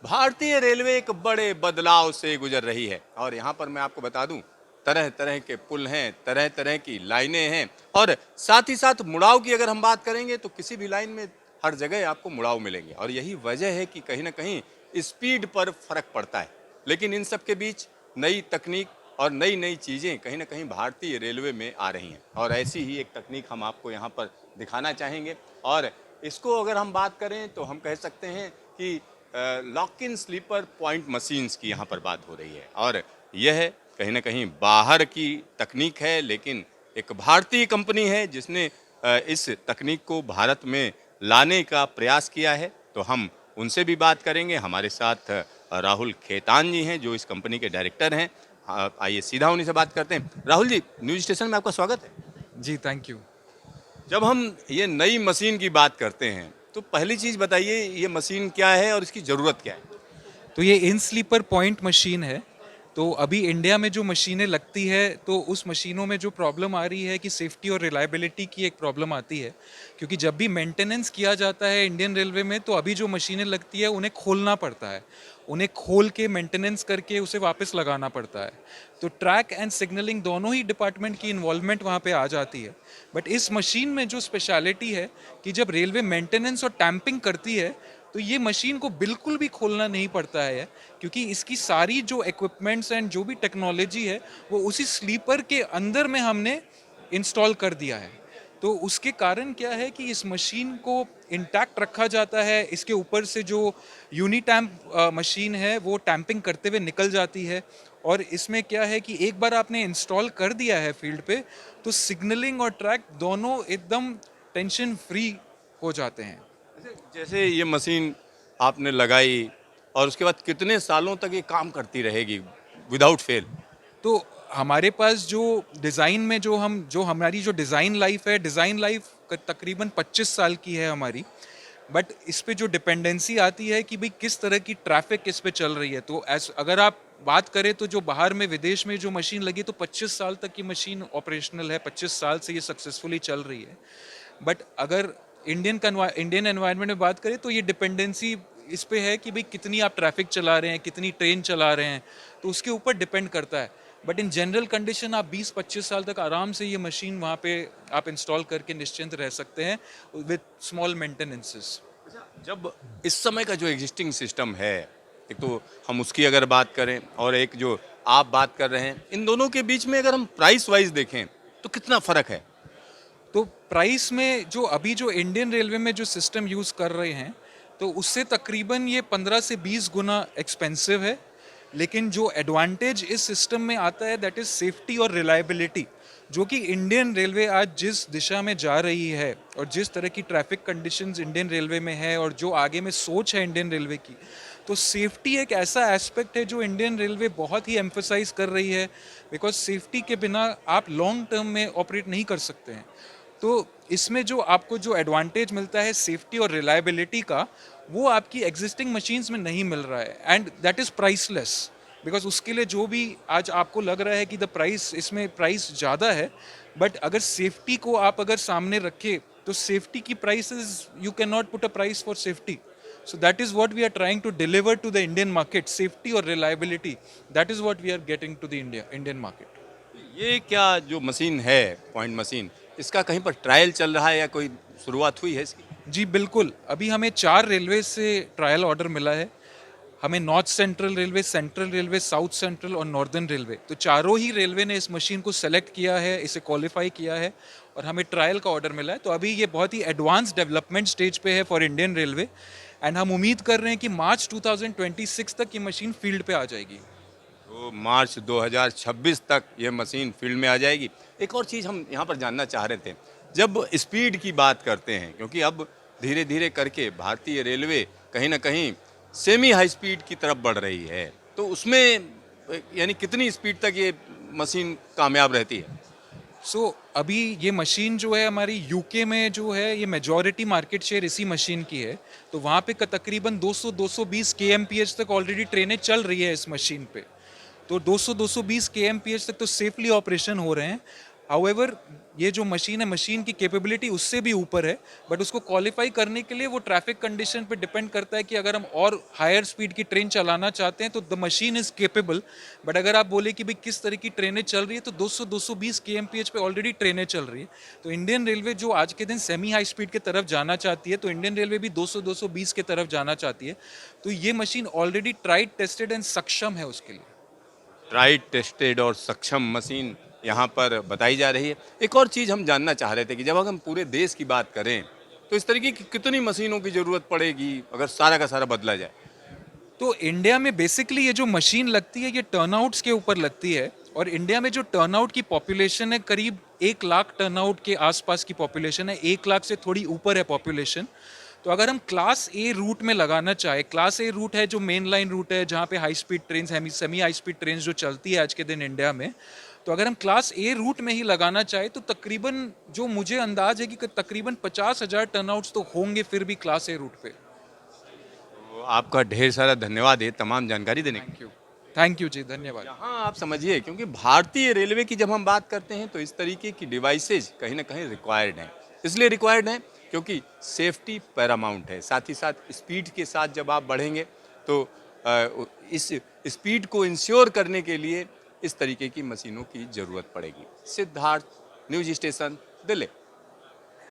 भारतीय रेलवे एक बड़े बदलाव से गुजर रही है और यहाँ पर मैं आपको बता दूं, तरह तरह के पुल हैं, तरह तरह की लाइनें हैं और साथ ही साथ मुड़ाव की अगर हम बात करेंगे तो किसी भी लाइन में हर जगह आपको मुड़ाव मिलेंगे और यही वजह है कि कहीं ना कहीं स्पीड पर फर्क पड़ता है। लेकिन इन सब के बीच नई तकनीक और नई नई चीज़ें कहीं ना कहीं भारतीय रेलवे में आ रही हैं और ऐसी ही एक तकनीक हम आपको यहाँ पर दिखाना चाहेंगे। और इसको अगर हम बात करें तो हम कह सकते हैं कि lock in sleeper point machines की यहाँ पर बात हो रही है और यह कहीं ना कहीं बाहर की तकनीक है, लेकिन एक भारतीय कंपनी है जिसने इस तकनीक को भारत में लाने का प्रयास किया है। तो हम उनसे भी बात करेंगे। हमारे साथ राहुल खेतान जी हैं जो इस कंपनी के डायरेक्टर हैं। आइए सीधा उन्हीं से बात करते हैं। राहुल जी, न्यूज स्टेशन में आपका स्वागत है। जी, थैंक यू। जब हम ये नई मशीन की बात करते हैं तो पहली चीज़ बताइए, ये मशीन क्या है और इसकी ज़रूरत क्या है? तो ये इन स्लीपर पॉइंट मशीन है। तो अभी इंडिया में जो मशीनें लगती है तो उस मशीनों में जो प्रॉब्लम आ रही है कि सेफ्टी और रिलायबिलिटी की एक प्रॉब्लम आती है, क्योंकि जब भी मेंटेनेंस किया जाता है इंडियन रेलवे में तो अभी जो मशीनें लगती है उन्हें खोलना पड़ता है, उन्हें खोल के मेंटेनेंस करके उसे वापस लगाना पड़ता है। तो ट्रैक एंड सिग्नलिंग दोनों ही डिपार्टमेंट की इन्वॉल्वमेंट वहाँ पे आ जाती है। बट इस मशीन में जो स्पेशलिटी है कि जब रेलवे मेंटेनेंस और टैंपिंग करती है तो ये मशीन को बिल्कुल भी खोलना नहीं पड़ता है, क्योंकि इसकी सारी जो इक्विपमेंट्स एंड जो भी टेक्नोलॉजी है वो उसी स्लीपर के अंदर में हमने इंस्टॉल कर दिया है। तो उसके कारण क्या है कि इस मशीन को इंटैक्ट रखा जाता है। इसके ऊपर से जो यूनिटैम्प मशीन है वो टैंपिंग करते हुए निकल जाती है। और इसमें क्या है कि एक बार आपने इंस्टॉल कर दिया है फील्ड पे तो सिग्नलिंग और ट्रैक दोनों एकदम टेंशन फ्री हो जाते हैं। जैसे ये मशीन आपने लगाई और उसके बाद कितने सालों तक ये काम करती रहेगी विदाउट फेल? तो हमारे पास जो डिज़ाइन में जो हमारी जो डिज़ाइन लाइफ है, डिज़ाइन लाइफ तकरीबन 25 साल की है हमारी। बट इस पे जो डिपेंडेंसी आती है कि भाई किस तरह की ट्रैफिक इस पे चल रही है, तो अगर आप बात करें तो जो बाहर में विदेश में जो मशीन लगी तो 25 साल तक की मशीन ऑपरेशनल है, 25 साल से ये सक्सेसफुली चल रही है। बट अगर इंडियन एनवायरनमेंट में बात करें तो ये डिपेंडेंसी इस पे है कि भाई कितनी आप ट्रैफिक चला रहे हैं, कितनी ट्रेन चला रहे हैं, तो उसके ऊपर डिपेंड करता है। बट इन जनरल कंडीशन आप 20-25 साल तक आराम से ये मशीन वहाँ पे आप इंस्टॉल करके निश्चिंत रह सकते हैं विद स्मॉल मेंटेनेंसेस। जब इस समय का जो एग्जिस्टिंग सिस्टम है, एक तो हम उसकी अगर बात करें और एक जो आप बात कर रहे हैं, इन दोनों के बीच में अगर हम प्राइस वाइज देखें तो कितना फर्क है? तो प्राइस में जो अभी जो इंडियन रेलवे में जो सिस्टम यूज़ कर रहे हैं तो उससे तकरीबन ये 15 से 20 गुना एक्सपेंसिव है। लेकिन जो एडवांटेज इस सिस्टम में आता है दैट इज़ सेफ्टी और रिलायबिलिटी, जो कि इंडियन रेलवे आज जिस दिशा में जा रही है और जिस तरह की ट्रैफिक कंडीशंस इंडियन रेलवे में है और जो आगे में सोच है इंडियन रेलवे की, तो सेफ्टी एक ऐसा एस्पेक्ट है जो इंडियन रेलवे बहुत ही एम्फोसाइज कर रही है। बिकॉज सेफ्टी के बिना आप लॉन्ग टर्म में ऑपरेट नहीं कर सकते हैं। तो इसमें जो आपको जो एडवांटेज मिलता है सेफ्टी और रिलायबिलिटी का, वो आपकी एग्जिस्टिंग मशीन्स में नहीं मिल रहा है and that is priceless. Because उसके लिए जो भी आज आपको लग रहा है कि द प्राइस, इसमें प्राइस ज़्यादा है, बट अगर सेफ्टी को आप अगर सामने रखें तो सेफ्टी की price is, you can not put a price for safety. So that is what we are trying to deliver to the Indian market, safety और reliability. That is what we are getting to the Indian market. ये क्या जो machine है, point machine, इसका कहीं पर trial चल रहा है या कोई शुरुआत हुई है इसकी? जी बिल्कुल, अभी हमें 4 रेलवे से ट्रायल ऑर्डर मिला है। हमें north central railway, south central और नॉर्दर्न रेलवे, तो चारों ही रेलवे ने इस मशीन को सेलेक्ट किया है, इसे क्वालिफाई किया है और हमें ट्रायल का ऑर्डर मिला है। तो अभी ये बहुत ही एडवांस डेवलपमेंट स्टेज पे है फॉर इंडियन रेलवे एंड हम उम्मीद कर रहे हैं कि मार्च 2026 तक ये मशीन फील्ड पे आ जाएगी। तो मार्च 2026 तक ये मशीन फील्ड में आ जाएगी। एक और चीज़ हम यहाँ पर जानना चाह रहे थे, जब स्पीड की बात करते हैं, क्योंकि अब धीरे धीरे करके भारतीय रेलवे कहीं ना कहीं सेमी हाई स्पीड की तरफ बढ़ रही है, तो उसमें यानी कितनी स्पीड तक ये मशीन कामयाब रहती है? अभी ये मशीन जो है हमारी यूके में जो है, ये मेजॉरिटी मार्केट शेयर इसी मशीन की है। तो वहाँ पे तकरीबन 200-220 kmph तक ऑलरेडी ट्रेनें चल रही है इस मशीन पे। तो 200-220 kmph तक तो सेफली ऑपरेशन हो रहे हैं। हाउएवर ये जो मशीन है, मशीन की कैपेबिलिटी उससे भी ऊपर है, बट उसको क्वालिफाई करने के लिए वो ट्रैफिक कंडीशन पे डिपेंड करता है कि अगर हम और हायर स्पीड की ट्रेन चलाना चाहते हैं तो the machine is capable. But अगर आप बोले कि भाई किस तरह की ट्रेनें चल रही है, तो 200-220 kmph पे ऑलरेडी ट्रेनें चल रही है। तो इंडियन रेलवे जो आज के दिन सेमी हाई स्पीड की तरफ जाना चाहती है, तो इंडियन रेलवे भी 200-220 की तरफ जाना चाहती है। तो ये machine already tried, tested and सक्षम है उसके लिए। ट्राइड टेस्टेड और सक्षम मशीन यहाँ पर बताई जा रही है। एक और चीज़ हम जानना चाह रहे थे कि जब हम पूरे देश की बात करें तो इस तरीके की कितनी मशीनों की ज़रूरत पड़ेगी अगर सारा का सारा बदला जाए? तो इंडिया में बेसिकली ये जो मशीन लगती है ये टर्नआउट्स के ऊपर लगती है, और इंडिया में जो टर्नआउट की पॉपुलेशन है करीब 1 लाख टर्नआउट के आसपास की पॉपुलेशन है, 1 लाख से थोड़ी ऊपर है पॉपुलेशन। तो अगर हम क्लास ए रूट में लगाना चाहे, क्लास ए रूट है जो मेन लाइन रूट है जहाँ पे high speed train, semi high speed train जो चलती है आज के दिन इंडिया में, तो अगर हम क्लास ए रूट में ही लगाना चाहे तो तकरीबन जो मुझे अंदाज है कि तकरीबन 50,000 टर्नआउट्स तो होंगे फिर भी क्लास ए रूट पे। तो आपका ढेर सारा धन्यवाद है तमाम जानकारी देने के लिए। थैंक यू जी, धन्यवाद। यहाँ आप समझिए, क्योंकि भारतीय रेलवे की जब हम बात करते हैं तो इस तरीके की डिवाइसेज कहीं ना कहीं रिक्वायर्ड हैं। इसलिए रिक्वायर्ड हैं क्योंकि सेफ्टी पैरामाउंट है। साथ ही साथ स्पीड के साथ जब आप बढ़ेंगे तो इस स्पीड को इंश्योर करने के लिए इस तरीके की मशीनों की ज़रूरत पड़ेगी। Siddharth, news station, Delhi.